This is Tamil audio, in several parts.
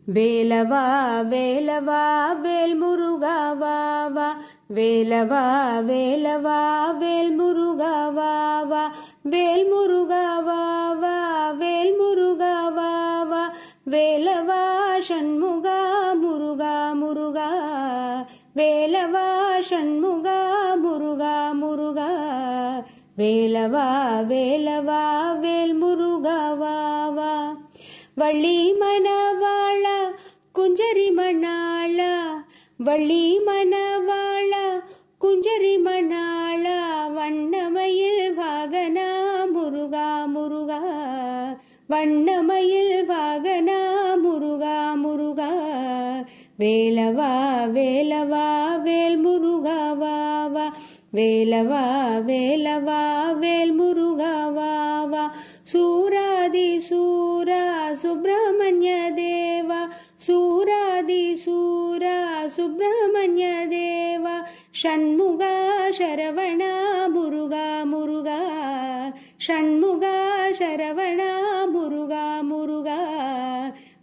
வேலவா வேலவா வேல் முருகா வா வா, வேலவா வேலவா வேல் முருகா வா வா, வேல் முருகா வா வா, வேல் முருகா வா வா, வேலவா சண்முகா முருகா முருகா, வேலவா சண்முகா முருகா முருகா, வேலவா வேலவா வேல் முருகா வா வா. வள்ளி மணவாளா குஞ்சரி மணாளா, வள்ளி மணவாளா குஞ்சரி மணாளா, வண்ணமயில் வாகனா முருகா முருகா, வண்ணமயில் வாகனா முருகா முருகா, வேலவா வேலவா வேல் முருகா வா வா, வேலவா வேலவா வேல் முருகா வா வா. சூராதி சூரா சுப்பிரமணிய தேவா, சூராதி சூரா சுப்பிரமணிய தேவா, ஷண்முகா சரவணா முருகா முருகா, ஷண்முகா சரவணா முருகா முருகா,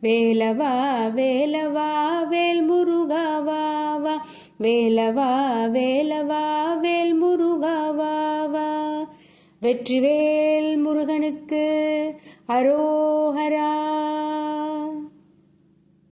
வேலவா வேலவா வேல் முருகா வா வா, வேலவா வேலவா வேல் முருகா வா வா. வெற்றிவேல் முருகனுக்கு அரோஹரா.